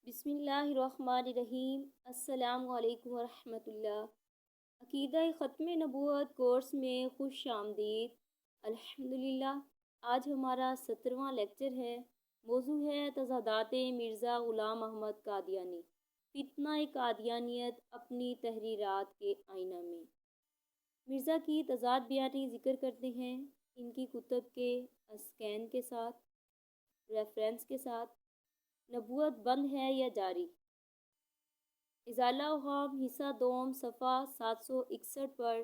بسم اللہ الرحمن الرحیم۔ السلام علیکم ورحمۃ اللہ۔ عقیدہ ختم نبوت کورس میں خوش آمدید۔ الحمدللہ آج ہمارا 17واں لیکچر ہے۔ موضوع ہے تضادات مرزا غلام احمد قادیانی، فتنہ قادیانیت اپنی تحریرات کے آئینہ میں۔ مرزا کی تضاد بیانی ذکر کرتے ہیں، ان کی کتب کے اسکین کے ساتھ، ریفرنس کے ساتھ۔ نبوت بند ہے یا جاری؟ ازالہ اوہام حصہ دوم صفحہ 761 پر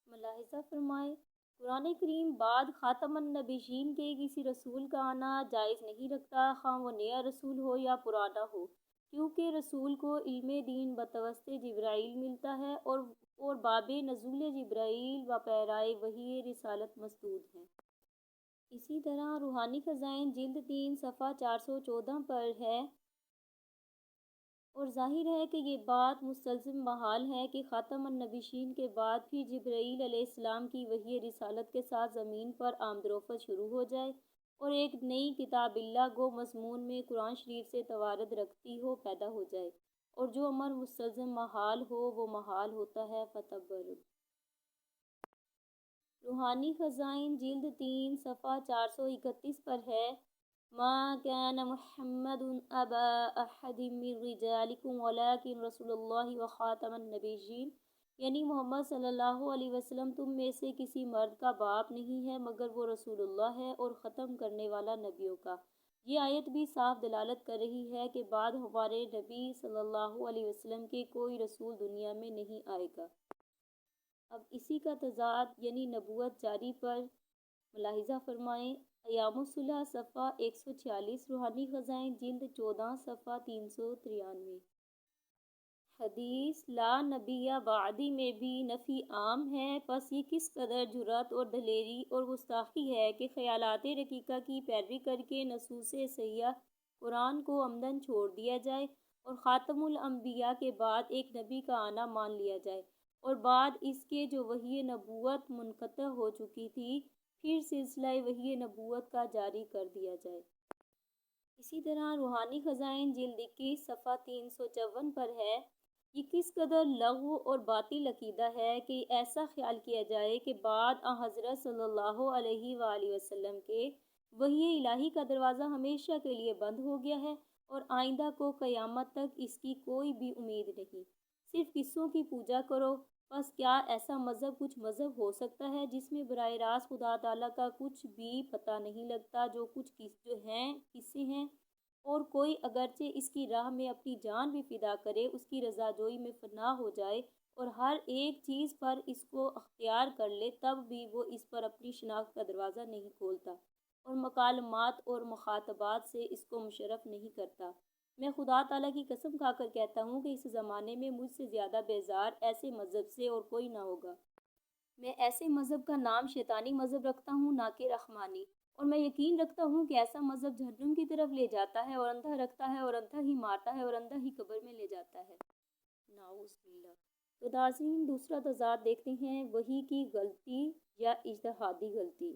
ملاحظہ فرمائے، قرآن کریم بعد خاتم النبیین کے کسی رسول کا آنا جائز نہیں رکھتا، خواہ وہ نیا رسول ہو یا پرانا ہو، کیونکہ رسول کو علم دین بتوسط جبرائیل ملتا ہے اور باب نزول جبرائیل و پیرائے وحی رسالت مسدود ہیں۔ اسی طرح روحانی خزائن جلد 3 صفحہ 414 پر ہے، اور ظاہر ہے کہ یہ بات مستلزم محال ہے کہ خاتم النبیین کے بعد پھر جبرائیل علیہ السلام کی وحی رسالت کے ساتھ زمین پر آمد و رفت شروع ہو جائے اور ایک نئی کتاب اللہ گو مضمون میں قرآن شریف سے توارد رکھتی ہو پیدا ہو جائے، اور جو امر مستلزم محال ہو وہ محال ہوتا ہے۔ فتبرک روحانی خزائن جلد 3 صفحہ 431 پر ہے، ما كان محمد ابا احد من رجالکم ولکن رسول اللہ وخاتم النبیین، یعنی محمد صلی اللہ علیہ وسلم تم میں سے کسی مرد کا باپ نہیں ہے مگر وہ رسول اللہ ہے اور ختم کرنے والا نبیوں کا۔ یہ آیت بھی صاف دلالت کر رہی ہے کہ بعد ہمارے نبی صلی اللہ علیہ وسلم کے کوئی رسول دنیا میں نہیں آئے گا۔ اب اسی کا تضاد یعنی نبوت جاری پر ملاحظہ فرمائیں، ایام الصلح صفحہ 146، روحانی خزائن جلد 14 صفحہ 393۔ حدیث لا نبی بعدی میں بھی نفی عام ہے، پس یہ کس قدر جرأت اور دلیری اور گستاخی ہے کہ خیالات رقیقہ کی پیروی کر کے نصوص صحیحہ قرآن کو عمداً چھوڑ دیا جائے اور خاتم الانبیاء کے بعد ایک نبی کا آنا مان لیا جائے، اور بعد اس کے جو وحی نبوت منقطع ہو چکی تھی پھر سلسلہ وحی نبوت کا جاری کر دیا جائے۔ اسی طرح روحانی خزائن جلد 21 صفحہ 354 پر ہے، یہ کس قدر لغو اور باطل عقیدہ ہے کہ ایسا خیال کیا جائے کہ بعد حضرت صلی اللہ علیہ وآلہ وسلم کے وحی الہی کا دروازہ ہمیشہ کے لیے بند ہو گیا ہے اور آئندہ کو قیامت تک اس کی کوئی بھی امید نہیں، صرف قصوں کی پوجا کرو۔ بس کیا ایسا مذہب کچھ مذہب ہو سکتا ہے جس میں براہ راست خدا تعالیٰ کا کچھ بھی پتہ نہیں لگتا، جو ہیں قصے ہیں، اور کوئی اگرچہ اس کی راہ میں اپنی جان بھی فدا کرے اس کی رضا جوئی میں فنا ہو جائے اور ہر ایک چیز پر اس کو اختیار کر لے، تب بھی وہ اس پر اپنی شناخت کا دروازہ نہیں کھولتا اور مکالمات اور مخاطبات سے اس کو مشرف نہیں کرتا۔ میں خدا تعالیٰ کی قسم کھا کر کہتا ہوں کہ اس زمانے میں مجھ سے زیادہ بیزار ایسے مذہب سے اور کوئی نہ ہوگا۔ میں ایسے مذہب کا نام شیطانی مذہب رکھتا ہوں، نہ کہ رحمانی، اور میں یقین رکھتا ہوں کہ ایسا مذہب جہنم کی طرف لے جاتا ہے اور اندھا رکھتا ہے اور اندھا ہی مارتا ہے اور اندھا ہی قبر میں لے جاتا ہے۔ نعوذ باللہ۔ تو ناظرین دوسرا تضاد دیکھتے ہیں، وحی کی غلطی یا اجتہادی غلطی۔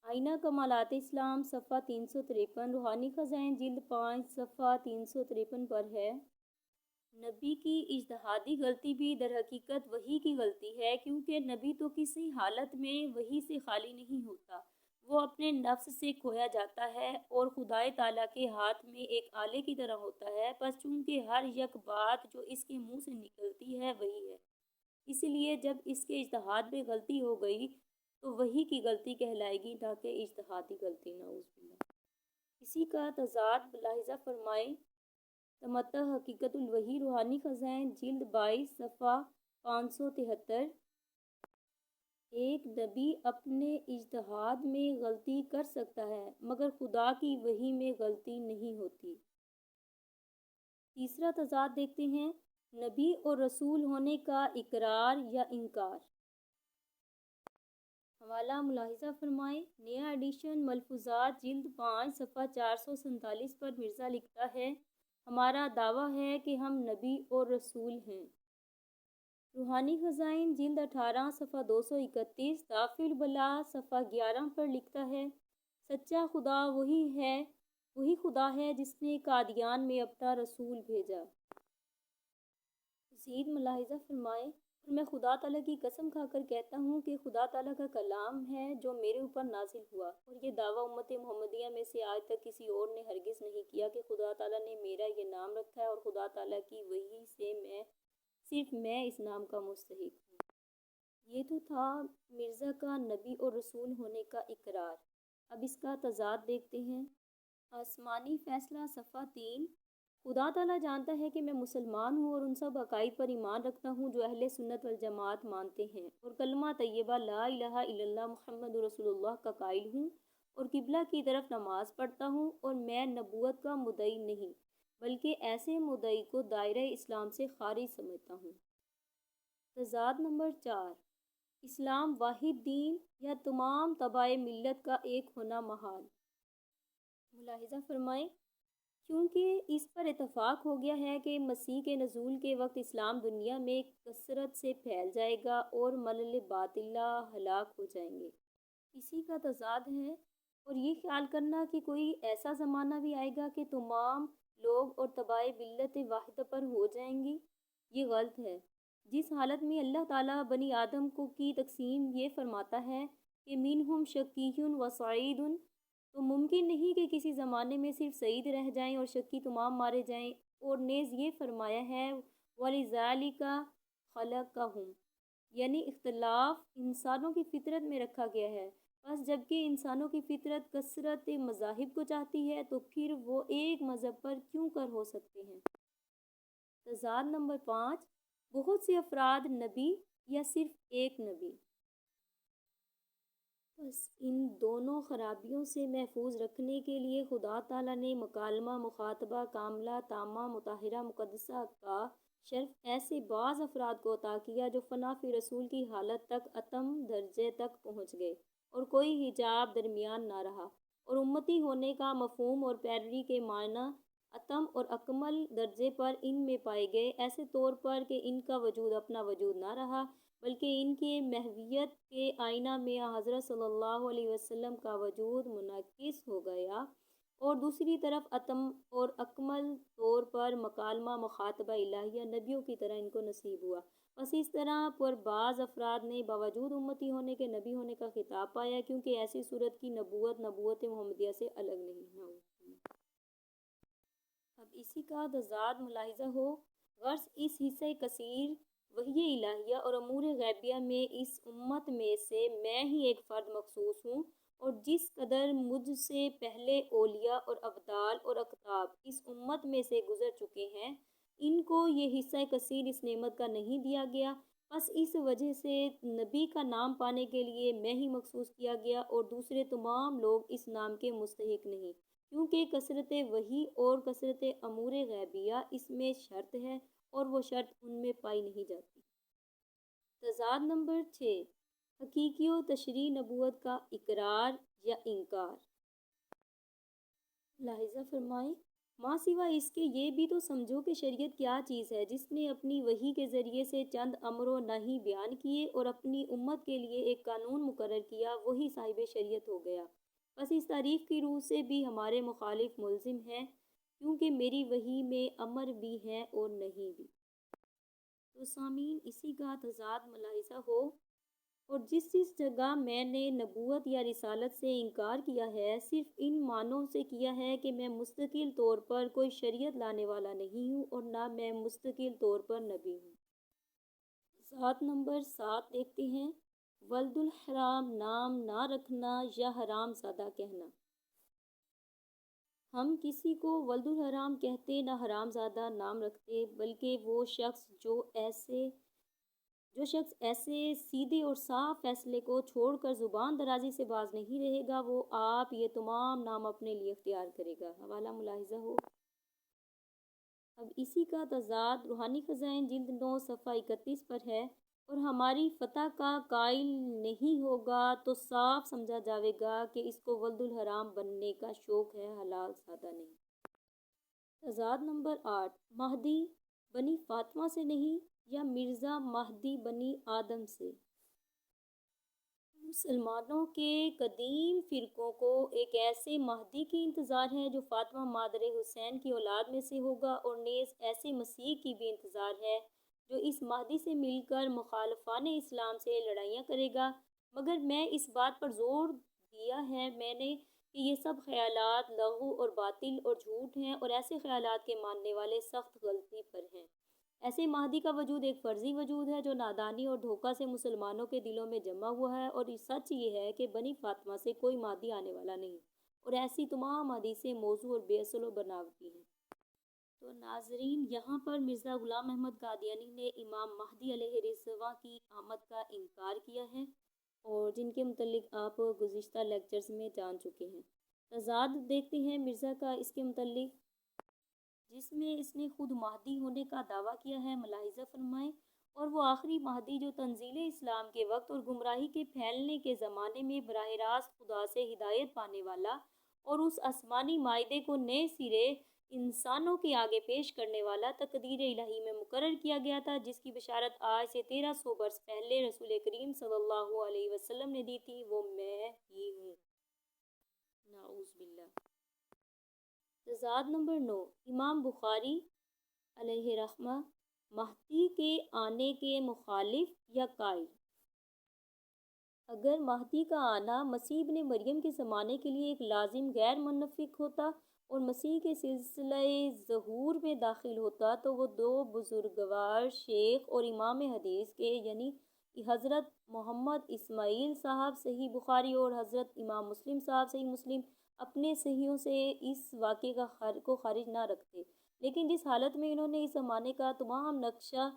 آئینہ کمالات اسلام صفحہ 353، روحانی خزائن جلد 5 صفحہ 353 پر ہے، نبی کی اجتہادی غلطی بھی در حقیقت وحی کی غلطی ہے، کیونکہ نبی تو کسی حالت میں وحی سے خالی نہیں ہوتا، وہ اپنے نفس سے کھویا جاتا ہے اور خدائے تعالیٰ کے ہاتھ میں ایک آلے کی طرح ہوتا ہے، بس چونکہ ہر یک بات جو اس کے منہ سے نکلتی ہے وہی ہے، اس لیے جب اس کے اجتہاد میں غلطی ہو گئی تو وحی کی غلطی کہلائے گی، نہ کہ اجتہادی غلطی۔ نعوذ باللہ۔ اسی کا تضاد ملاحظہ فرمائیں، تمتع حقیقت الوحی، روحانی خزائن جلد 22 صفحہ 573، ایک نبی اپنے اجتہاد میں غلطی کر سکتا ہے مگر خدا کی وحی میں غلطی نہیں ہوتی۔ تیسرا تضاد دیکھتے ہیں، نبی اور رسول ہونے کا اقرار یا انکار۔ حوالہ ملاحظہ فرمائیں، نیا ایڈیشن ملفوظات جلد 5 صفحہ 447 پر مرزا لکھتا ہے، ہمارا دعویٰ ہے کہ ہم نبی اور رسول ہیں۔ روحانی خزائن جلد 18 صفحہ 231، دافع البلاء صفحہ 11 پر لکھتا ہے، سچا خدا وہی ہے وہی خدا ہے جس نے قادیان میں اپنا رسول بھیجا۔ مزید ملاحظہ فرمائیں، اور میں خدا تعالیٰ کی قسم کھا کر کہتا ہوں کہ خدا تعالیٰ کا کلام ہے جو میرے اوپر نازل ہوا، اور یہ دعویٰ امت محمدیہ میں سے آج تک کسی اور نے ہرگز نہیں کیا کہ خدا تعالیٰ نے میرا یہ نام رکھا ہے، اور خدا تعالیٰ کی وحی سے صرف میں اس نام کا مستحق ہوں۔ یہ تو تھا مرزا کا نبی اور رسول ہونے کا اقرار۔ اب اس کا تضاد دیکھتے ہیں۔ آسمانی فیصلہ صفحہ 3۔ خدا تعالیٰ جانتا ہے کہ میں مسلمان ہوں اور ان سب عقائد پر ایمان رکھتا ہوں جو اہل سنت والجماعت مانتے ہیں، اور کلمہ طیبہ لا الہ الا اللہ محمد رسول اللہ کا قائل ہوں، اور قبلہ کی طرف نماز پڑھتا ہوں، اور میں نبوت کا مدعی نہیں بلکہ ایسے مدعی کو دائرہ اسلام سے خارج سمجھتا ہوں۔ تضاد نمبر 4۔ اسلام واحد دین یا تمام تبع ملت کا ایک ہونا محال۔ ملاحظہ فرمائیں، کیونکہ اس پر اتفاق ہو گیا ہے کہ مسیح کے نزول کے وقت اسلام دنیا میں کثرت سے پھیل جائے گا اور ملل باطلہ ہلاک ہو جائیں گے۔ اسی کا تضاد ہے، اور یہ خیال کرنا کہ کوئی ایسا زمانہ بھی آئے گا کہ تمام لوگ اور تبع ملت واحدہ پر ہو جائیں گی، یہ غلط ہے۔ جس حالت میں اللہ تعالیٰ بنی آدم کو کی تقسیم یہ فرماتا ہے کہ منہم شقی و سعید، تو ممکن نہیں کہ کسی زمانے میں صرف سعید رہ جائیں اور شقی تمام مارے جائیں، اور نیز یہ فرمایا ہے وَلِذَالِكَ خَلَقَهُمْ، یعنی اختلاف انسانوں کی فطرت میں رکھا گیا ہے۔ بس جبکہ انسانوں کی فطرت کثرت مذاہب کو چاہتی ہے تو پھر وہ ایک مذہب پر کیوں کر ہو سکتے ہیں۔ تضاد نمبر 5۔ بہت سے افراد نبی یا صرف ایک نبی۔ بس ان دونوں خرابیوں سے محفوظ رکھنے کے لیے خدا تعالیٰ نے مکالمہ مخاطبہ کاملہ تامہ مطہرہ مقدسہ کا شرف ایسے بعض افراد کو عطا کیا جو فنا فی رسول کی حالت تک اتم درجے تک پہنچ گئے اور کوئی حجاب درمیان نہ رہا، اور امتی ہونے کا مفہوم اور پیروی کے معنی اتم اور اکمل درجے پر ان میں پائے گئے، ایسے طور پر کہ ان کا وجود اپنا وجود نہ رہا بلکہ ان کے محویت کے آئینہ میں حضرت صلی اللہ علیہ وسلم کا وجود منعکس ہو گیا، اور دوسری طرف اتم اور اکمل طور پر مکالمہ مخاطبہ الہیہ نبیوں کی طرح ان کو نصیب ہوا۔ بس اس طرح پر بعض افراد نے باوجود امتی ہونے کے نبی ہونے کا خطاب پایا، کیونکہ ایسی صورت کی نبوت محمدیہ سے الگ نہیں ہے۔ اب اسی کا تضاد ملاحظہ ہو، غرض اس حصہ کثیر وحی الہیہ اور امور غیبیہ میں اس امت میں سے میں ہی ایک فرد مخصوص ہوں، اور جس قدر مجھ سے پہلے اولیاء اور ابدال اور اقطاب اس امت میں سے گزر چکے ہیں، ان کو یہ حصہ کثیر اس نعمت کا نہیں دیا گیا۔ بس اس وجہ سے نبی کا نام پانے کے لیے میں ہی مخصوص کیا گیا، اور دوسرے تمام لوگ اس نام کے مستحق نہیں، کیونکہ کثرت وحی اور کثرت امور غیبیہ اس میں شرط ہے، اور وہ شرط ان میں پائی نہیں جاتی۔ تضاد نمبر 6۔ حقیقی و تشریع نبوت کا اقرار یا انکار۔ ملاحظہ فرمائیں، ماں سوا اس کے یہ بھی تو سمجھو کہ شریعت کیا چیز ہے۔ جس نے اپنی وحی کے ذریعے سے چند امر و نہی بیان کیے اور اپنی امت کے لیے ایک قانون مقرر کیا، وہی صاحب شریعت ہو گیا۔ بس اس تعریف کی روح سے بھی ہمارے مخالف ملزم ہیں، کیونکہ میری وحی میں امر بھی ہیں اور نہیں بھی۔ تو سامعین، اسی کا تضاد ملاحظہ ہو، اور جس جگہ میں نے نبوت یا رسالت سے انکار کیا ہے، صرف ان معنوں سے کیا ہے کہ میں مستقل طور پر کوئی شریعت لانے والا نہیں ہوں، اور نہ میں مستقل طور پر نبی ہوں۔ تضاد نمبر 7 دیکھتے ہیں۔ ولد الحرام نام نہ رکھنا یا حرام زادہ کہنا۔ ہم کسی کو ولد الحرام کہتے نہ حرام زادہ نام رکھتے، بلکہ وہ شخص جو ایسے سیدھے اور صاف فیصلے کو چھوڑ کر زبان درازی سے باز نہیں رہے گا، وہ آپ یہ تمام نام اپنے لیے اختیار کرے گا۔ حوالہ ملاحظہ ہو۔ اب اسی کا تضاد روحانی خزائن جلد 9 صفحہ 31 پر ہے، اور ہماری فتح کا قائل نہیں ہوگا تو صاف سمجھا جاوے گا کہ اس کو ولد الحرام بننے کا شوق ہے، حلال زادہ نہیں۔ تضاد نمبر 8۔ مہدی بنی فاطمہ سے نہیں یا مرزا مہدی بنی آدم سے۔ مسلمانوں کے قدیم فرقوں کو ایک ایسے مہدی کی انتظار ہے جو فاطمہ مادر حسین کی اولاد میں سے ہوگا، اور نیز ایسے مسیح کی بھی انتظار ہے جو اس مہدی سے مل کر مخالفان اسلام سے لڑائیاں کرے گا۔ مگر میں اس بات پر زور دیا ہے میں نے کہ یہ سب خیالات لغو اور باطل اور جھوٹ ہیں، اور ایسے خیالات کے ماننے والے سخت غلطی پر ہیں۔ ایسے مہدی کا وجود ایک فرضی وجود ہے جو نادانی اور دھوکہ سے مسلمانوں کے دلوں میں جمع ہوا ہے، اور سچ یہ ہے کہ بنی فاطمہ سے کوئی مہدی آنے والا نہیں، اور ایسی تمام حدیثیں موضوع اور بے اصل و بناوٹی ہیں۔ تو ناظرین، یہاں پر مرزا غلام احمد قادیانی نے امام مہدی علیہ السلام کی آمد کا انکار کیا ہے، اور جن کے متعلق آپ گزشتہ لیکچرز میں جان چکے ہیں۔ تضاد دیکھتے ہیں مرزا کا اس کے متعلق، جس میں اس نے خود مہدی ہونے کا دعویٰ کیا ہے۔ ملاحظہ فرمائیں، اور وہ آخری مہدی جو تنزیل اسلام کے وقت اور گمراہی کے پھیلنے کے زمانے میں براہ راست خدا سے ہدایت پانے والا، اور اس آسمانی معاہدے کو نئے سرے انسانوں کے آگے پیش کرنے والا تقدیر الہی میں مقرر کیا گیا تھا، جس کی بشارت آج سے 1300 برس پہلے رسول کریم صلی اللہ علیہ وسلم نے دی تھی، وہ میں ہی ہوں۔ نعوذ باللہ۔ تضاد نمبر 9، امام بخاری علیہ رحمہ مہدی کے آنے کے مخالف یا قائل۔ اگر مہدی کا آنا مسیح ابن مریم کے زمانے کے لیے ایک لازم غیر منافق ہوتا اور مسیح کے سلسلہ ظہور میں داخل ہوتا، تو وہ دو بزرگوار شیخ اور امام حدیث کے یعنی حضرت محمد اسماعیل صاحب صحیح بخاری اور حضرت امام مسلم صاحب صحیح مسلم اپنے صحیحوں سے اس واقعے کو خارج نہ رکھتے، لیکن جس حالت میں انہوں نے اس زمانے کا تمام نقشہ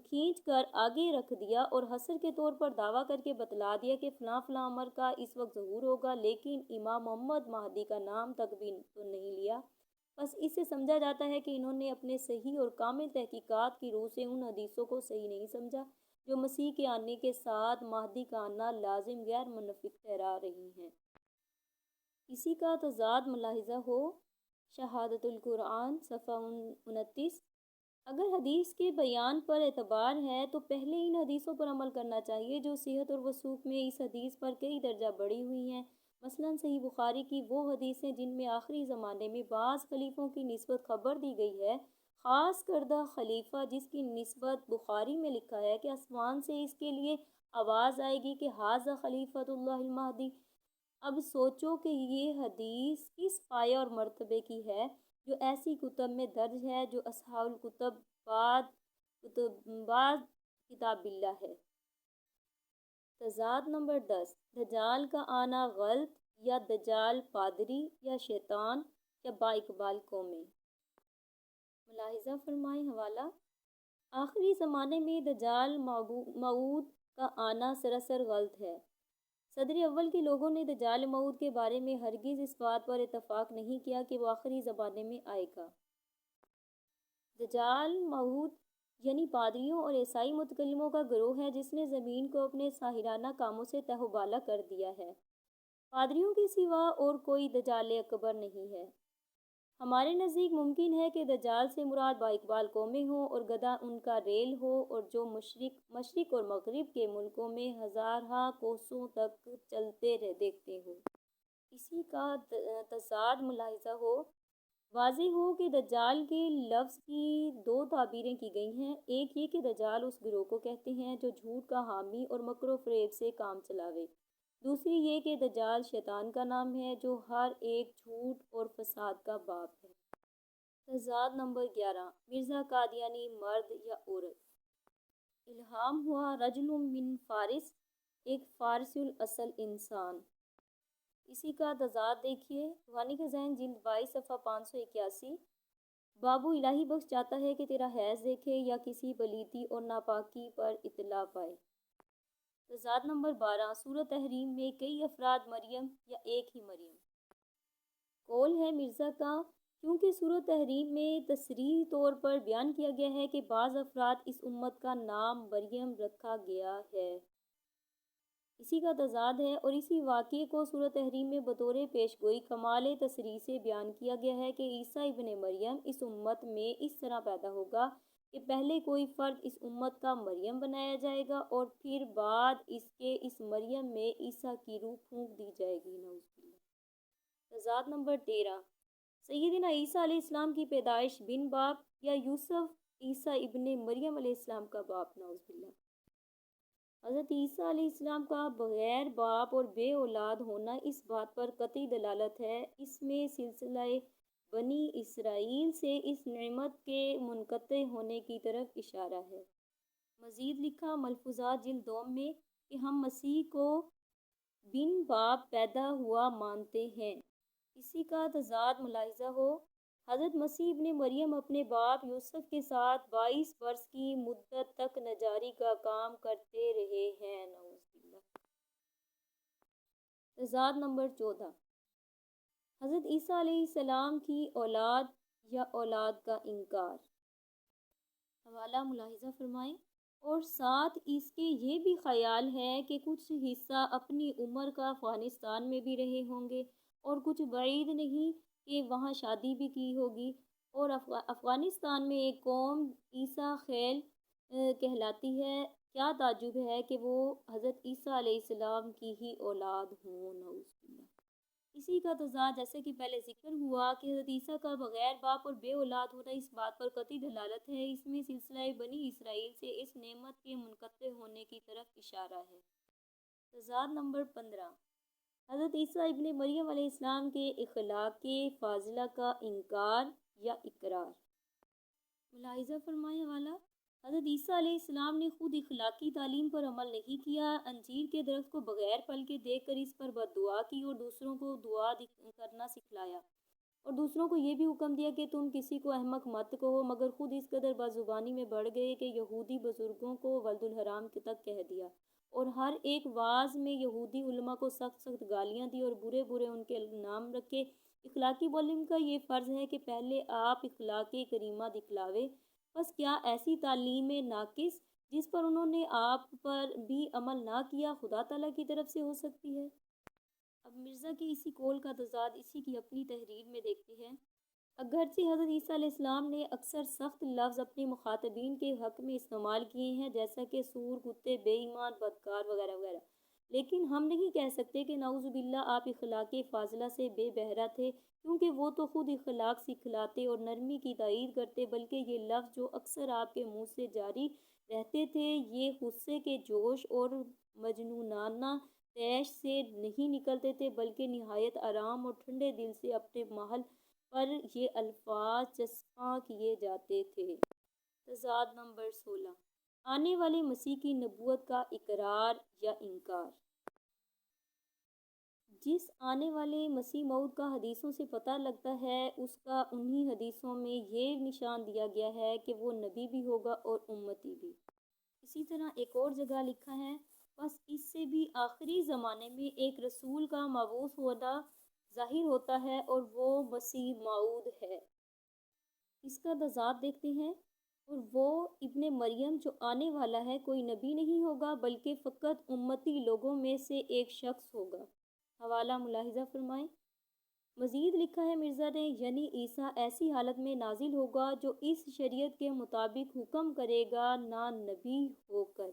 کھینچ کر آگے رکھ دیا اور حصر کے طور پر دعویٰ کر کے بتلا دیا کہ فلاں فلاں عمر کا اس وقت ظہور ہوگا، لیکن امام محمد مہدی کا نام تک بھی تو نہیں لیا، بس اس سے سمجھا جاتا ہے کہ انہوں نے اپنے صحیح اور کامل تحقیقات کی روح سے ان حدیثوں کو صحیح نہیں سمجھا جو مسیح کے آنے کے ساتھ مہدی کا آنا لازم غیر منافق ٹھہرا رہی ہیں۔ اسی کا تضاد ملاحظہ ہو شہادت القرآن صفحہ 29۔ اگر حدیث کے بیان پر اعتبار ہے تو پہلے ان حدیثوں پر عمل کرنا چاہیے جو صحت اور وثوق میں اس حدیث پر کئی درجہ بڑھی ہوئی ہیں، مثلاً صحیح بخاری کی وہ حدیثیں جن میں آخری زمانے میں بعض خلیفوں کی نسبت خبر دی گئی ہے، خاص کردہ خلیفہ جس کی نسبت بخاری میں لکھا ہے کہ آسمان سے اس کے لیے آواز آئے گی کہ ھذا خلیفۃ اللہ المہدی۔ اب سوچو کہ یہ حدیث کس پایہ اور مرتبے کی ہے جو ایسی کتب میں درج ہے جو اصحاب الکتب بعد کتاب اللہ ہے۔ تضاد نمبر 10، دجال کا آنا غلط یا دجال پادری یا شیطان یا با اقبال قومیں۔ ملاحظہ فرمائیں حوالہ، آخری زمانے میں دجال موعود کا آنا سراسر غلط ہے۔ صدر اول کے لوگوں نے دجال موعود کے بارے میں ہرگز اس بات پر اتفاق نہیں کیا کہ وہ آخری زمانے میں آئے گا۔ دجال موعود یعنی پادریوں اور عیسائی متکلموں کا گروہ ہے جس نے زمین کو اپنے ساحرانہ کاموں سے تہہ و بالا کر دیا ہے۔ پادریوں کے سوا اور کوئی دجال اکبر نہیں ہے۔ ہمارے نزدیک ممکن ہے کہ دجال سے مراد با اقبال قومیں ہوں اور گدھا ان کا ریل ہو، اور جو مشرق اور مغرب کے ملکوں میں ہزارہا کوسوں تک چلتے دیکھتے ہوں۔ اسی کا تضاد ملاحظہ ہو۔ واضح ہو کہ دجال کے لفظ کی دو تعبیریں کی گئی ہیں، ایک یہ کہ دجال اس گروہ کو کہتے ہیں جو جھوٹ کا حامی اور مکر و فریب سے کام چلاوے، دوسری یہ کہ دجال شیطان کا نام ہے جو ہر ایک جھوٹ اور فساد کا باپ ہے۔ تضاد نمبر 11، مرزا قادیانی مرد یا عورت؟ الہام ہوا رجل من فارس، ایک فارسی الاصل انسان۔ اسی کا تضاد دیکھیے روحانی خزائن جلد 22 صفحہ 581۔ بابو الہی بخش چاہتا ہے کہ تیرا حیض دیکھے یا کسی پلیتی اور ناپاکی پر اطلاع پائے۔ تضاد نمبر 12، سورہ تحریم میں کئی افراد مریم یا ایک ہی مریم؟ قول ہے مرزا کا کیونکہ سورہ تحریم میں تصریحی طور پر بیان کیا گیا ہے کہ بعض افراد اس امت کا نام مریم رکھا گیا ہے۔ اسی کا تضاد ہے، اور اسی واقعے کو سورہ تحریم میں بطور پیش گوئی کمال تصریح سے بیان کیا گیا ہے کہ عیسیٰ ابن مریم اس امت میں اس طرح پیدا ہوگا کہ پہلے کوئی فرد اس امت کا مریم بنایا جائے گا اور پھر بعد اس کے اس مریم میں عیسیٰ کی روح پھونک دی جائے گی، نعوذ باللہ۔ تضاد نمبر 13، سیدنا عیسیٰ علیہ السلام کی پیدائش بن باپ یا یوسف عیسیٰ ابن مریم علیہ السلام کا باپ، نعوذ باللہ۔ حضرت عیسیٰ علیہ السلام کا بغیر باپ اور بے اولاد ہونا اس بات پر قطعی دلالت ہے، اس میں سلسلہ بنی اسرائیل سے اس نعمت کے منقطع ہونے کی طرف اشارہ ہے۔ مزید لکھا ملفوظات جلد 2 میں کہ ہم مسیح کو بن باپ پیدا ہوا مانتے ہیں۔ اسی کا تضاد ملاحظہ ہو، حضرت مسیح ابن مریم اپنے باپ یوسف کے ساتھ 22 برس کی مدت تک نجاری کا کام کرتے رہے ہیں، نعوذ باللہ۔ تضاد نمبر 14، حضرت عیسیٰ علیہ السلام کی اولاد یا اولاد کا انکار۔ حوالہ ملاحظہ فرمائیں، اور ساتھ اس کے یہ بھی خیال ہے کہ کچھ حصہ اپنی عمر کا افغانستان میں بھی رہے ہوں گے اور کچھ بعید نہیں کہ وہاں شادی بھی کی ہوگی، اور افغانستان میں ایک قوم عیسیٰ خیل کہلاتی ہے، کیا تعجب ہے کہ وہ حضرت عیسیٰ علیہ السلام کی ہی اولاد ہوں، نعوذ باللہ۔ اسی کا تضاد جیسے کہ پہلے ذکر ہوا کہ حضرت عیسیٰ کا بغیر باپ اور بے اولاد ہونا اس بات پر قطعی دلالت ہے، اس میں سلسلہ بنی اسرائیل سے اس نعمت کے منقطع ہونے کی طرف اشارہ ہے۔ تضاد نمبر 15، حضرت عیسیٰ ابن مریم علیہ السلام کے اخلاق فاضلہ کا انکار یا اقرار۔ ملاحظہ فرمائیں حوالہ، حضرت عیسیٰ علیہ السلام نے خود اخلاقی تعلیم پر عمل نہیں کیا، انجیر کے درخت کو بغیر پھل کے دیکھ کر اس پر بد دعا کی اور دوسروں کو دعا کرنا سکھلایا، اور دوسروں کو یہ بھی حکم دیا کہ تم کسی کو احمق مت کہو، مگر خود اس قدر بدزبانی میں بڑھ گئے کہ یہودی بزرگوں کو ولد الحرام تک کہہ دیا، اور ہر ایک واعظ میں یہودی علماء کو سخت سخت گالیاں دی اور برے برے ان کے نام رکھے۔ اخلاقی معلم کا یہ فرض ہے کہ پہلے آپ اخلاق کریمہ دکھلاوے، بس کیا ایسی تعلیم ناقص جس پر انہوں نے آپ پر بھی عمل نہ کیا خدا تعالیٰ کی طرف سے ہو سکتی ہے؟ اب مرزا کے اسی قول کا تضاد اسی کی اپنی تحریر میں دیکھتے ہیں۔ اگرچہ حضرت عیسیٰ علیہ السلام نے اکثر سخت لفظ اپنے مخاطبین کے حق میں استعمال کیے ہیں، جیسا کہ سور، کتے، بے ایمان، بدکار وغیرہ وغیرہ، لیکن ہم نہیں کہہ سکتے کہ نعوذ باللہ آپ اخلاق فاضلہ سے بے بہرہ تھے، کیونکہ وہ تو خود اخلاق سکھلاتے اور نرمی کی تائید کرتے، بلکہ یہ لفظ جو اکثر آپ کے منہ سے جاری رہتے تھے یہ غصے کے جوش اور مجنونانہ طیش سے نہیں نکلتے تھے، بلکہ نہایت آرام اور ٹھنڈے دل سے اپنے محل پر یہ الفاظ چسپاں کیے جاتے تھے۔ تضاد نمبر 16، آنے والے مسیح کی نبوت کا اقرار یا انکار۔ جس آنے والے مسیح موعود کا حدیثوں سے پتہ لگتا ہے، اس کا انہی حدیثوں میں یہ نشان دیا گیا ہے کہ وہ نبی بھی ہوگا اور امتی بھی۔ اسی طرح ایک اور جگہ لکھا ہے، بس اس سے بھی آخری زمانے میں ایک رسول کا مبعوث ہونا ظاہر ہوتا ہے اور وہ مسیح موعود ہے۔ اس کا تضاد دیکھتے ہیں، اور وہ ابن مریم جو آنے والا ہے کوئی نبی نہیں ہوگا بلکہ فقط امتی لوگوں میں سے ایک شخص ہوگا۔ حوالہ ملاحظہ فرمائیں۔ مزید لکھا ہے مرزا نے، یعنی عیسیٰ ایسی حالت میں نازل ہوگا جو اس شریعت کے مطابق حکم کرے گا، نہ نبی ہو کر۔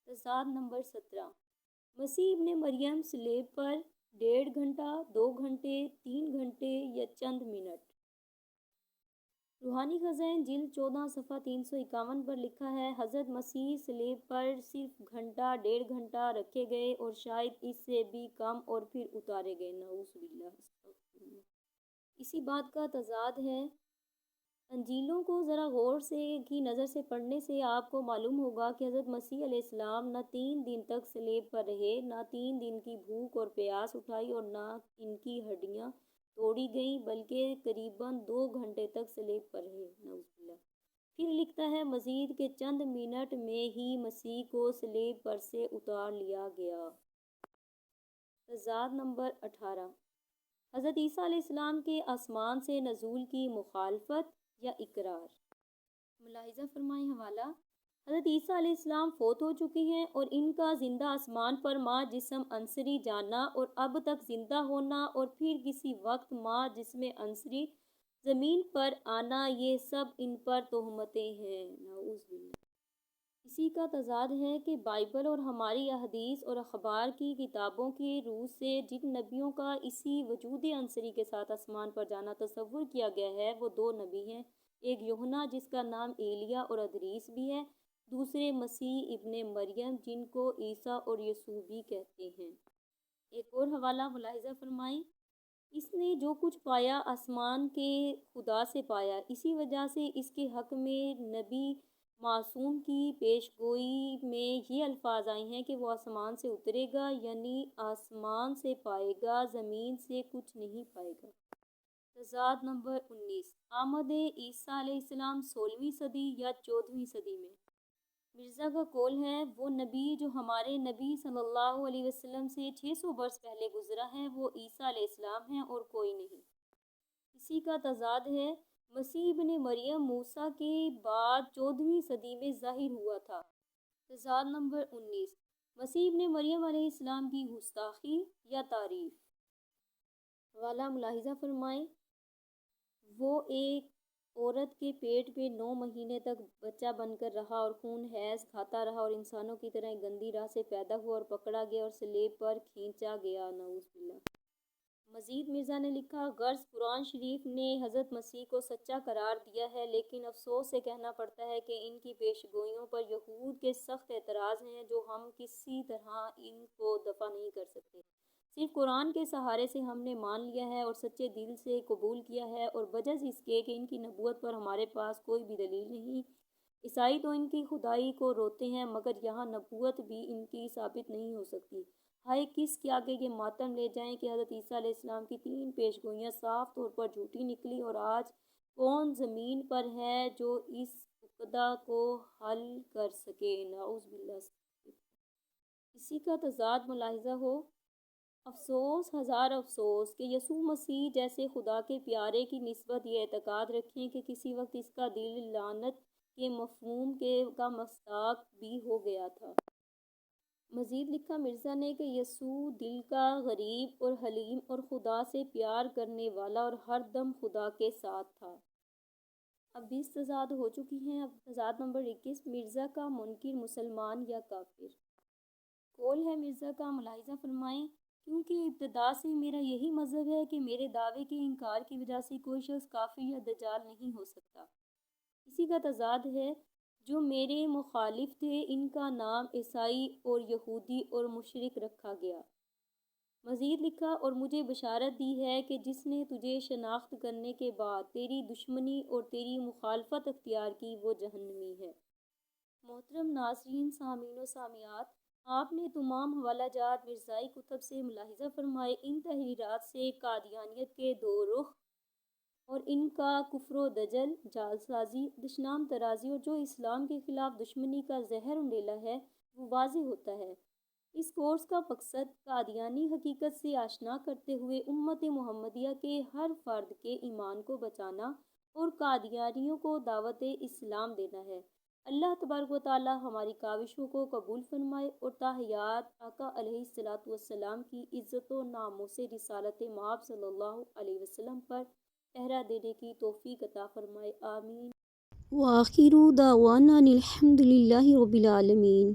تضاد نمبر 17، مسیح ابن مریم صلیب پر 1.5 گھنٹہ، 2 گھنٹے، 3 گھنٹے یا چند منٹ۔ روحانی خزائن جلد 14 صفحہ 351 پر لکھا ہے، حضرت مسیح صلیب پر صرف گھنٹہ 1.5 گھنٹہ رکھے گئے اور شاید اس سے بھی کم اور پھر اتارے گئے، نعوذ باللہ۔ اسی بات کا تضاد ہے، انجیلوں کو ذرا غور سے کی نظر سے پڑھنے سے آپ کو معلوم ہوگا کہ حضرت مسیح علیہ السلام نہ 3 دن تک صلیب پر رہے، نہ 3 دن کی بھوک اور پیاس اٹھائی اور نہ ان کی ہڈیاں توڑی گئیں، بلکہ قریباً 2 گھنٹے تک صلیب پر رہے، نعوذ باللہ۔ پھر لکھتا ہے مزید کہ چند منٹ میں ہی مسیح کو صلیب پر سے اتار لیا گیا۔ تضاد نمبر 18، حضرت عیسیٰ علیہ السلام کے آسمان سے نزول کی مخالفت یا اقرار۔ ملاحظہ فرمائیں حوالہ، حضرت عیسیٰ علیہ السلام فوت ہو چکے ہیں اور ان کا زندہ آسمان پر ماں جسم عنصری جانا اور اب تک زندہ ہونا اور پھر کسی وقت ماں جسم عنصری زمین پر آنا، یہ سب ان پر تہمتیں ہیں، نعوذ باللہ۔ اسی کا تضاد ہے کہ بائبل اور ہماری احادیث اور اخبار کی کتابوں کی روح سے جن نبیوں کا اسی وجود عنصری کے ساتھ آسمان پر جانا تصور کیا گیا ہے وہ دو نبی ہیں، ایک یوحنا جس کا نام ایلیا اور ادریس بھی ہے، دوسرے مسیح ابن مریم جن کو عیسیٰ اور یسوع بھی کہتے ہیں۔ ایک اور حوالہ ملاحظہ فرمائیں، اس نے جو کچھ پایا آسمان کے خدا سے پایا، اسی وجہ سے اس کے حق میں نبی معصوم کی پیش گوئی میں یہ الفاظ آئے ہیں کہ وہ آسمان سے اترے گا، یعنی آسمان سے پائے گا، زمین سے کچھ نہیں پائے گا۔ تضاد نمبر 19، آمد عیسیٰ علیہ السلام 16ویں صدی یا 14ویں صدی میں؟ مرزا کا قول ہے وہ نبی جو ہمارے نبی صلی اللہ علیہ وسلم سے 600 برس پہلے گزرا ہے وہ عیسیٰ علیہ السلام ہیں اور کوئی نہیں۔ اسی کا تضاد ہے، مسیح ابن مریم موسیٰ کے بعد 14ویں صدی میں ظاہر ہوا تھا۔ تضاد نمبر 19، مسیح ابن مریم علیہ السلام کی گستاخی یا تعریف۔ حوالہ ملاحظہ فرمائیں، وہ ایک عورت کے پیٹ پہ 9 مہینے تک بچہ بن کر رہا اور خون حیض کھاتا رہا اور انسانوں کی طرح ایک گندی راہ سے پیدا ہوا اور پکڑا گیا اور صلیب پر کھینچا گیا، نعوذ باللہ۔ مزید مرزا نے لکھا، غرض قرآن شریف نے حضرت مسیح کو سچا قرار دیا ہے، لیکن افسوس سے کہنا پڑتا ہے کہ ان کی پیش گوئیوں پر یہود کے سخت اعتراض ہیں جو ہم کسی طرح ان کو دفع نہیں کر سکتے۔ صرف قرآن کے سہارے سے ہم نے مان لیا ہے اور سچے دل سے قبول کیا ہے، اور بجز اس کے کہ ان کی نبوت پر ہمارے پاس کوئی بھی دلیل نہیں۔ عیسائی تو ان کی خدائی کو روتے ہیں مگر یہاں نبوت بھی ان کی ثابت نہیں ہو سکتی۔ ہائے کس کے آگے یہ ماتم لے جائیں کہ حضرت عیسیٰ علیہ السلام کی 3 پیش گوئیاں صاف طور پر جھوٹی نکلی، اور آج کون زمین پر ہے جو اس عقدہ کو حل کر سکے، نعوذ باللہ۔ اسی کا تضاد ملاحظہ ہو، افسوس ہزار افسوس کہ یسوع مسیح جیسے خدا کے پیارے کی نسبت یہ اعتقاد رکھیں کہ کسی وقت اس کا دل لعنت کے مفہوم کا مصداق بھی ہو گیا تھا۔ مزید لکھا مرزا نے کہ یسوع دل کا غریب اور حلیم اور خدا سے پیار کرنے والا اور ہر دم خدا کے ساتھ تھا۔ اب 20 تضاد ہو چکی ہیں۔ اب تضاد نمبر 21، مرزا کا منکر مسلمان یا کافر؟ قول ہے مرزا کا، ملاحظہ فرمائیں، کیونکہ ابتدا سے میرا یہی مذہب ہے کہ میرے دعوے کے انکار کی وجہ سے کوئی شخص کافر یا دجال نہیں ہو سکتا۔ اسی کا تضاد ہے، جو میرے مخالف تھے ان کا نام عیسائی اور یہودی اور مشرک رکھا گیا۔ مزید لکھا، اور مجھے بشارت دی ہے کہ جس نے تجھے شناخت کرنے کے بعد تیری دشمنی اور تیری مخالفت اختیار کی وہ جہنمی ہے۔ محترم ناظرین، سامعین و سامعات، آپ نے تمام حوالہ جات مرزائی کتب سے ملاحظہ فرمائے۔ ان تحریرات سے قادیانیت کے 2 رخ اور ان کا کفر و دجل، جعلسازی، دشنام ترازی اور جو اسلام کے خلاف دشمنی کا زہر انڈیلا ہے وہ واضح ہوتا ہے۔ اس کورس کا مقصد قادیانی حقیقت سے آشنا کرتے ہوئے امت محمدیہ کے ہر فرد کے ایمان کو بچانا اور قادیانیوں کو دعوت اسلام دینا ہے۔ اللہ تبارک و تعالی ہماری کاوشوں کو قبول فرمائے اور تا حیات آقا علیہ الصلوۃ والسلام کی عزت و ناموس رسالت مآب صلی اللہ علیہ وسلم پر پہرا دینے کی توفیق عطا فرمائے، آمین۔ وآخر دعوانا الحمد للہ رب العالمین۔